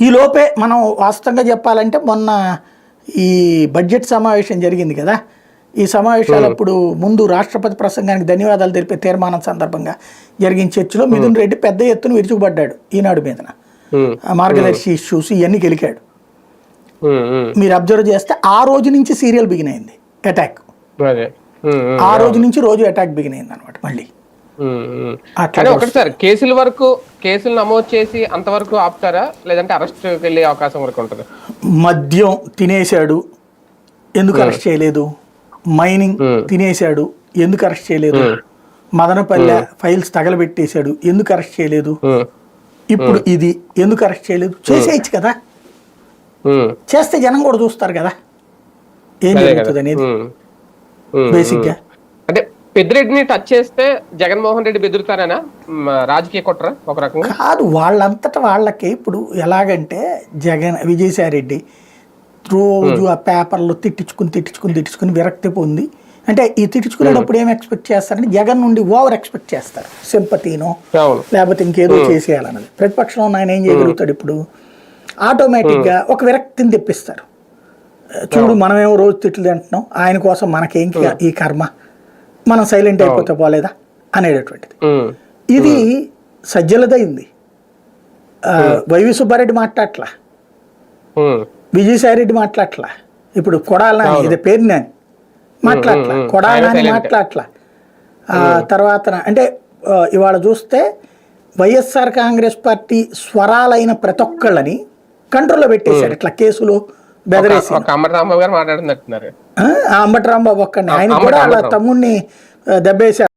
ఈ లోపే మనం వాస్తవంగా చెప్పాలంటే మొన్న ఈ బడ్జెట్ సమావేశం జరిగింది కదా, ఈ సమావేశాలప్పుడు ముందు రాష్ట్రపతి ప్రసంగానికి ధన్యవాదాలు తెలిపే తీర్మానం సందర్భంగా జరిగిన చర్చలో మిథున్ రెడ్డి పెద్ద ఎత్తున విరుచుకుపడ్డాడు ఈనాడు మీదన. మార్గదర్శి ఇష్యూస్ ఇవన్నీ గెలికాడు. మీరు అబ్జర్వ్ చేస్తే ఆ రోజు నుంచి సీరియల్ బిగిన్ అయింది అటాక్. ఆ రోజు నుంచి రోజు అటాక్ బిగిన్ అయింది అనమాట. మళ్ళీ ఒకటి సార్, కేసులు నమోదు చేసి అంతవరకు ఆపుతారా, లేదంటే అరెస్ట్ వెళ్ళే అవకాశం వరకు ఉంటుంది? మద్యం తినేశాడు, ఎందుకు అరెస్ట్ చేయలేదు? మైనింగ్ తినేశాడు, ఎందుకు అరెస్ట్ చేయలేదు? మదనపల్లె ఫైల్స్ తగలబెట్టేశాడు, ఎందుకు అరెస్ట్ చేయలేదు? ఇప్పుడు ఇది ఎందుకు అరెస్ట్ చేయలేదు? చేసేయచ్చు కదా, చేస్తే జనం కూడా చూస్తారు కదా ఏం జరుగుతుంది అనేది. బేసిక్ గా అంటే పెద్దిరెడ్డిని టచ్ చేస్తే జగన్మోహన్ రెడ్డి బెదురుతారేనా? రాజకీయ కుట్ర ఒక రకంగా కాదు, వాళ్ళంతటా వాళ్ళకి. ఇప్పుడు ఎలాగంటే విజయసాయి రెడ్డి రోజు ఆ పేపర్లో తిట్టించుకుని విరక్తి పొంది, అంటే ఈ తిట్టించుకునేటప్పుడు ఏం ఎక్స్పెక్ట్ చేస్తారంటే జగన్ నుండి ఓవర్ ఎక్స్పెక్ట్ చేస్తారు, సింపతినో లేకపోతే ఇంకేదో చేసేయాలన్నది. ప్రతిపక్షంలో ఆయన ఏం చేయగలుగుతాడు? ఇప్పుడు ఆటోమేటిక్గా ఒక విరక్తిని తెప్పిస్తారు. చూడు, మనమేమో రోజు తిట్లు తింటున్నాం, ఆయన కోసం మనకేం ఈ కర్మ, మనం సైలెంట్ అయిపోతే పోలేదా అనేటటువంటిది. ఇది సజ్జలదైంది. వైవి సుబ్బారెడ్డి మాట్లాడట్లా, విజయసాయి రెడ్డి మాట్లాడట్లా, ఇప్పుడు కొడాలని ఇది పేరు నాని మాట్లాడట్లా, కొడాలని మాట్లాడట్లా. తర్వాత అంటే ఇవాళ చూస్తే వైఎస్ఆర్ కాంగ్రెస్ పార్టీ స్వరాలైన ప్రతి ఒక్కళ్ళని కంట్రోల్లో పెట్టేశారు. ఇట్లా కేసులు బెదరేసి అంబటి రాంబాబు గారు మాట్లాడుతున్నట్టున్నారు. అంబటి రాంబాబు ఒక్కడిని, ఆయన కూడా వాళ్ళ తమ్ముడిని దెబ్బేశారు.